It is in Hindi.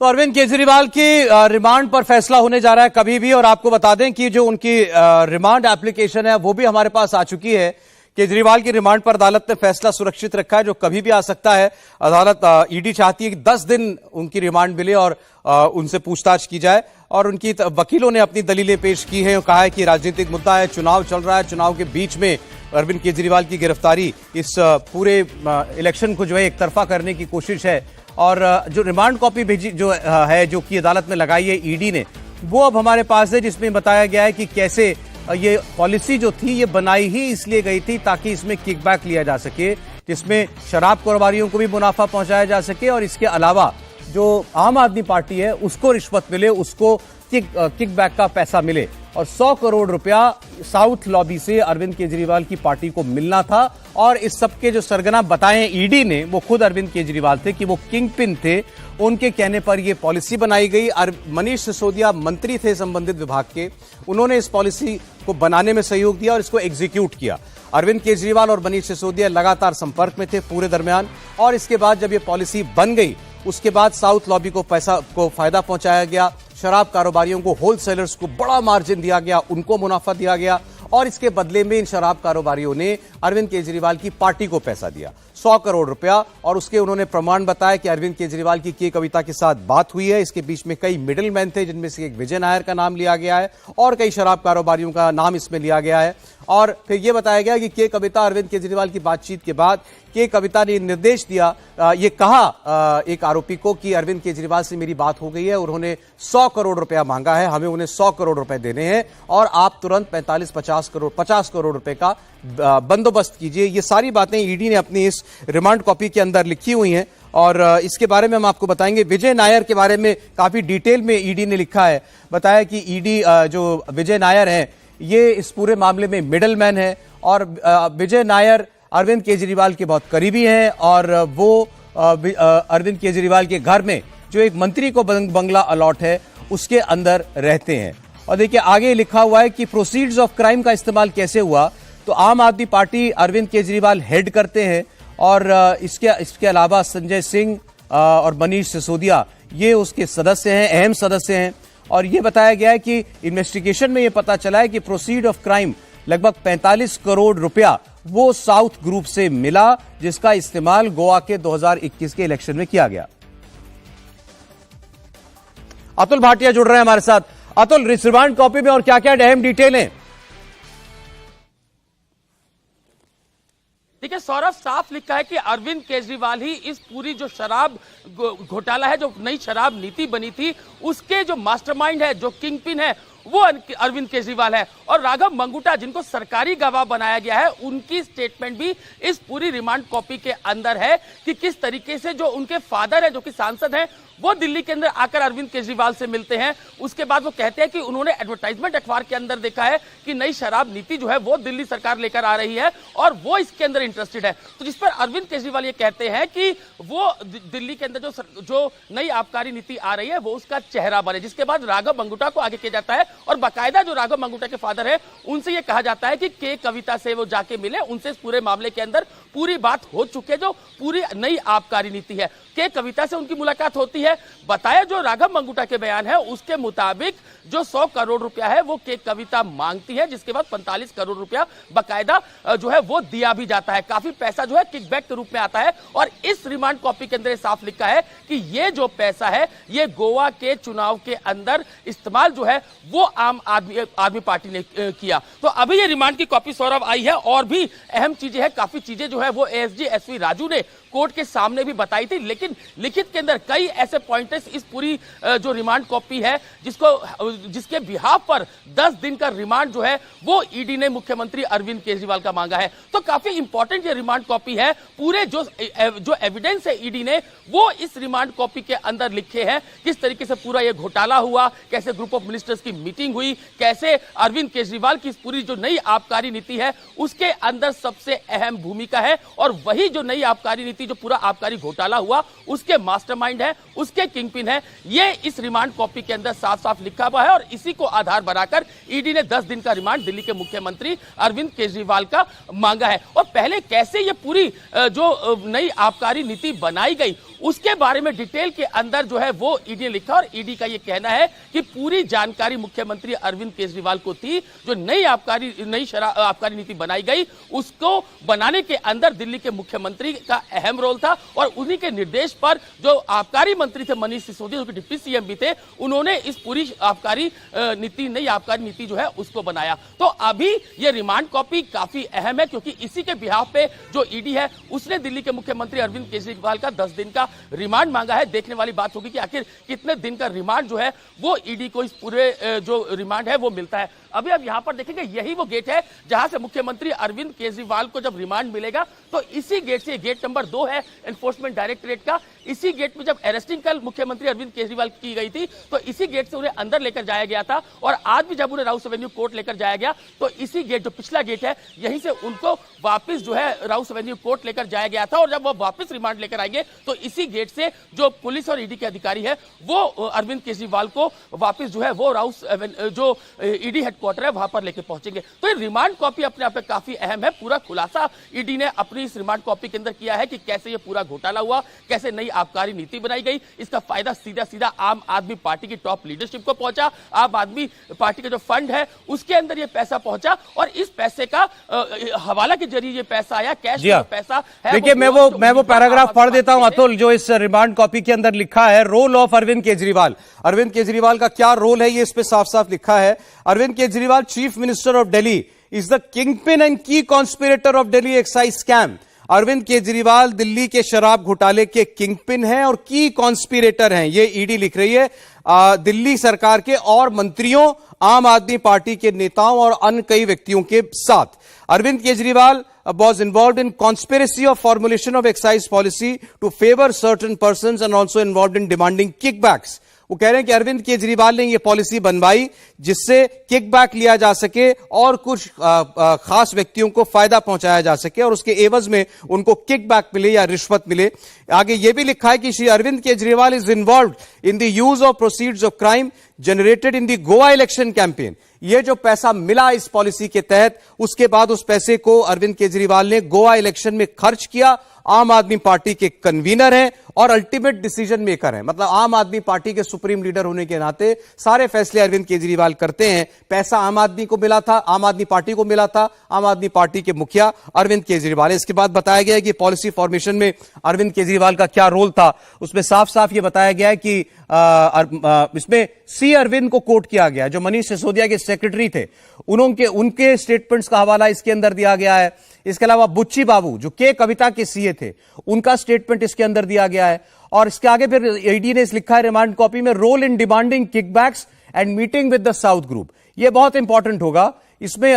तो अरविंद केजरीवाल की रिमांड पर फैसला होने जा रहा है कभी भी। और आपको बता दें कि जो उनकी रिमांड एप्लीकेशन है वो भी हमारे पास आ चुकी है। केजरीवाल की रिमांड पर अदालत ने फैसला सुरक्षित रखा है, जो कभी भी आ सकता है। अदालत ईडी चाहती है कि 10 दिन उनकी रिमांड मिले और उनसे पूछताछ की जाए। और उनकी वकीलों ने अपनी दलीलें पेश की हैं और कहा है कि राजनीतिक मुद्दा है, चुनाव चल रहा है, चुनाव के बीच में अरविंद केजरीवाल की गिरफ्तारी इस पूरे इलेक्शन को जो है एक तरफा करने की कोशिश है। और जो रिमांड कॉपी भेजी जो है, जो कि अदालत में लगाई है ईडी ने, वो अब हमारे पास है, जिसमें बताया गया है कि कैसे ये पॉलिसी जो थी ये बनाई ही इसलिए गई थी ताकि इसमें किकबैक लिया जा सके, जिसमें शराब कारोबारियों को भी मुनाफा पहुंचाया जा सके और इसके अलावा जो आम आदमी पार्टी है उसको रिश्वत मिले, उसको किकबैक का पैसा मिले। और 100 करोड़ रुपया साउथ लॉबी से अरविंद केजरीवाल की पार्टी को मिलना था। और इस सबके जो सरगना बताए ईडी ने, वो खुद अरविंद केजरीवाल थे कि वो किंग पिन थे। उनके कहने पर यह पॉलिसी बनाई गई। मनीष सिसोदिया मंत्री थे संबंधित विभाग के, उन्होंने इस पॉलिसी को बनाने में सहयोग दिया और इसको एग्जीक्यूट किया। अरविंद केजरीवाल और मनीष सिसोदिया लगातार संपर्क में थे पूरे दरमियान। और इसके बाद जब यह पॉलिसी बन गई, उसके बाद साउथ लॉबी को फायदा पहुंचाया गया, शराब कारोबारियों को, होलसेलर्स को बड़ा मार्जिन दिया गया, उनको मुनाफा दिया गया। और इसके बदले में इन शराब कारोबारियों ने अरविंद केजरीवाल की पार्टी को पैसा दिया, 100 करोड़ रुपया। और उसके उन्होंने प्रमाण बताया कि अरविंद केजरीवाल की के कविता के साथ बात हुई है। इसके बीच में कई मिडिल मैन थे, जिनमें से एक विजय नायर का नाम लिया गया है और कई शराब कारोबारियों का नाम इसमें लिया गया है। और फिर यह बताया गया कि के कविता अरविंद केजरीवाल की बातचीत के बाद के कविता ने निर्देश दिया, ये कहा एक आरोपी को कि अरविंद केजरीवाल से मेरी बात हो गई है, उन्होंने 100 करोड़ रुपया मांगा है, हमें उन्हें 100 करोड़ रुपए देने हैं और आप तुरंत 50 करोड़ रुपए का बंदोबस्त कीजिए। ये सारी बातें ईडी ने अपनी इस रिमांड कॉपी के अंदर लिखी हुई हैं और इसके बारे में हम आपको बताएंगे। विजय नायर के बारे में काफी डिटेल में ईडी ने लिखा है, बताया कि ईडी जो विजय नायर हैं ये इस पूरे मामले में मिडल मैन है। और विजय नायर अरविंद केजरीवाल के बहुत करीबी हैं और वो अरविंद केजरीवाल के घर में जो एक मंत्री को बंगला अलॉट है उसके अंदर रहते हैं। और देखिए आगे लिखा हुआ है कि प्रोसीड्स ऑफ क्राइम का इस्तेमाल कैसे हुआ, तो आम आदमी पार्टी अरविंद केजरीवाल हेड करते हैं और इसके अलावा संजय सिंह और मनीष सिसोदिया ये उसके सदस्य हैं, अहम सदस्य हैं। और ये बताया गया है कि इन्वेस्टिगेशन में ये पता चला है कि प्रोसीड ऑफ क्राइम लगभग 45 करोड़ रुपया वो साउथ ग्रुप से मिला, जिसका इस्तेमाल गोवा के 2021 के इलेक्शन में किया गया। अतुल भाटिया जुड़ रहे हैं हमारे साथ। अतुल, रिमांड कॉपी में और क्या क्या अहम डिटेल है? देखिए सौरभ, साफ लिखा है कि अरविंद केजरीवाल ही इस पूरी जो शराब घोटाला है, जो नई शराब नीति बनी थी, उसके जो मास्टरमाइंड है, जो किंग पिन है, वो अरविंद केजरीवाल है। और राघव मंगुटा, जिनको सरकारी गवाह बनाया गया है, उनकी स्टेटमेंट भी इस पूरी रिमांड कॉपी के अंदर है कि किस तरीके से जो उनके फादर है, जो कि सांसद हैं, वो दिल्ली के अंदर आकर अरविंद केजरीवाल से मिलते हैं। उसके बाद वो कहते हैं कि उन्होंने एडवर्टाइजमेंट अखबार के अंदर देखा है कि नई शराब नीति जो है वो दिल्ली सरकार लेकर आ रही है और वो इसके अंदर इंटरेस्टेड है। तो जिस पर अरविंद केजरीवाल ये कहते हैं कि वो दिल्ली के अंदर जो नई आबकारी नीति आ रही है वो उसका चेहरा बने। जिसके बाद राघव मंगुटा को आगे किया जाता है और बाकायदा जो राघव मंगुटा के फादर है उनसे ये कहा जाता है कि के कविता से वो जाके मिले, उनसे इस पूरे मामले के अंदर पूरी बात हो चुकी है, जो पूरी नई आबकारी नीति है। के कविता से उनकी मुलाकात होती है। बताया जो राघव मंगुटा के बयान है उसके मुताबिक जो 100 करोड़ रुपया है वो के कविता मांगती है, जिसके बाद 45 करोड़ रुपया बकायदा जो है वो दिया भी जाता है। काफी पैसा जो है किकबैक के रूप में आता है। और इस रिमांड कॉपी के अंदर साफ लिखा है कि ये जो पैसा है ये गोवा के चुनाव के अंदर इस्तेमाल जो है वो आम आदमी पार्टी ने किया। तो अभी ये रिमांड की कॉपी सौरभ आई है और भी अहम चीजें हैं, काफी चीजें जो है वो एएसजी एसवी राजू ने कोर्ट के सामने भी बताई थी। लेकिन लिखित के अंदर कई ऐसे पॉइंटर्स इस पूरी जो रिमांड कॉपी है जिसके बिहाफ पर 10 दिन का रिमांड जो है वो ईडी ने मुख्यमंत्री अरविंद केजरीवाल का मांगा है। तो काफी इंपॉर्टेंट ये रिमांड कॉपी है। पूरे जो एविडेंस है ईडी ने वो इस रिमांड कॉपी के अंदर लिखे हैं, किस तरीके से पूरा ये घोटाला हुआ, कैसे ग्रुप ऑफ मिनिस्टर्स की मीटिंग हुई, कैसे अरविंद केजरीवाल की इस पूरी जो नई आबकारी नीति है उसके अंदर सबसे अहम भूमिका है। और वही जो नई आबकारी नीति, जो पूरा आबकारी घोटाला हुआ, उसके मास्टरमाइंड है, उसके किंगपिन है, ये इस रिमांड कॉपी के अंदर साफ साफ लिखा हुआ है। और इसी को आधार बनाकर ईडी ने 10 दिन का रिमांड दिल्ली के मुख्यमंत्री अरविंद केजरीवाल का मांगा है। और पहले कैसे ये पूरी जो नई आबकारी नीति बनाई गई उसके बारे में डिटेल के अंदर जो है वो ईडी ने लिखा। और ईडी का ये कहना है कि पूरी जानकारी मुख्यमंत्री अरविंद केजरीवाल को थी। जो नई आबकारी नीति बनाई गई उसको बनाने के अंदर दिल्ली के मुख्यमंत्री का अहम रोल था और उन्हीं के निर्देश पर जो आबकारी मंत्री थे मनीष सिसोदिया, जो कि डिप्टी सीएम भी थे, उन्होंने इस पूरी नई आबकारी नीति जो है उसको बनाया। तो अभी ये रिमांड कॉपी काफी अहम है क्योंकि इसी के बिहाफ पे जो ईडी है उसने दिल्ली के मुख्यमंत्री अरविंद केजरीवाल का 10 दिन का रिमांड मांगा है। देखने वाली बात होगी कि आखिर कितने दिन का रिमांड जो है वो ईडी को इस पूरे जो रिमांड है वो मिलता है। अभी अब यहां पर देखेंगे यही वो गेट है जहां से मुख्यमंत्री अरविंद केजरीवाल को जब रिमांड मिलेगा तो इसी गेट से, गेट नंबर 2 है एनफोर्समेंट डायरेक्टरेट का, इसी गेट में जब अरेस्टिंग कल मुख्यमंत्री अरविंद केजरीवाल की गई थी तो इसी गेट से उन्हें अंदर लेकर जाया गया था। और आज भी जब उन्हें राउस एवेन्यू कोर्ट लेकर जाया गया तो इसी गेट, जो पिछला गेट है, यहीं से उनको वापस जो है राउस एवेन्यू कोर्ट लेकर जाया गया था। और जब वो वापस रिमांड लेकर आएंगे तो इसी गेट से जो पुलिस और ईडी के अधिकारी है वो अरविंद केजरीवाल को वापस जो है वो राउस जो ईडी हेडक्वार्टर है वहां पर लेकर पहुंचेंगे। तो ये रिमांड कॉपी अपने आप में काफी अहम है। पूरा खुलासा ईडी ने अपनी इस रिमांड कॉपी के अंदर किया है कि कैसे ये पूरा घोटाला हुआ, कैसे नई आबकारी नीति बनाई गई, इसका फायदा सीधा सीधा आम आदमी पार्टी की टॉप लीडरशिप को पहुंचा, आम आदमी पार्टी का जो फंड है उसके अंदर ये पैसा पहुंचा और इस पैसे का हवाला के जरिए ये पैसा आया, कैश में पैसा है। देखिए मैं वो पैराग्राफ पढ़ देता हूं अतुल, जो इस रिमांड कॉपी के अंदर लिखा है। रोल ऑफ अरविंद केजरीवाल, अरविंद केजरीवाल का क्या रोल है ये इस पे साफ साफ लिखा है। Arvind Kejriwal, chief minister of Delhi, is the kingpin and key conspirator of Delhi excise scam. Arvind Kejriwal Delhi के शराब घोटाले के किंगपिन हैं और की कॉन्स्पिरेटर हैं, ये ईडी लिख रही है। दिल्ली सरकार के और मंत्रियों, आम आदमी पार्टी के नेताओं और अन्य कई व्यक्तियों के साथ Arvind Kejriwal was involved in conspiracy of formulation of excise policy to favor certain persons and also involved in demanding kickbacks. वो कह रहे हैं कि अरविंद केजरीवाल ने ये पॉलिसी बनवाई जिससे किकबैक लिया जा सके और कुछ खास व्यक्तियों को फायदा पहुंचाया जा सके और उसके एवज में उनको किकबैक मिले या रिश्वत मिले। आगे ये भी लिखा है कि Shri Arvind Kejriwal is involved in the use of proceeds of crime generated in the Goa election campaign. ये जो पैसा मिला इस पॉलिसी के तहत, उसके बाद उस पैसे को अरविंद केजरीवाल ने गोवा इलेक्शन में खर्च किया। आम आदमी पार्टी के कन्वीनर हैं और अल्टीमेट डिसीजन मेकर हैं, मतलब आम आदमी पार्टी के सुप्रीम लीडर होने के नाते सारे फैसले अरविंद केजरीवाल करते हैं। पैसा आम आदमी को मिला था, आम आदमी पार्टी को मिला था, आम आदमी पार्टी के मुखिया अरविंद केजरीवाल। इसके बाद बताया गया है कि पॉलिसी फॉर्मेशन में अरविंद केजरीवाल का क्या रोल था, उसमें साफ साफ यह बताया गया है कि इसमें सी अरविंद को कोट किया गया, जो मनीष सिसोदिया के सेक्रेटरी थे, उनके स्टेटमेंट्स का हवाला इसके अंदर दिया गया है। इसके अलावा बुच्ची बाबू, जो के कविता के सीए थे, उनका स्टेटमेंट इसके अंदर दिया गया है। और इसके आगे फिर ईडी ने लिखा है रिमांड कॉपी में, role in demanding kickbacks and meeting with the south group. यह बहुत इंपॉर्टेंट होगा। इसमें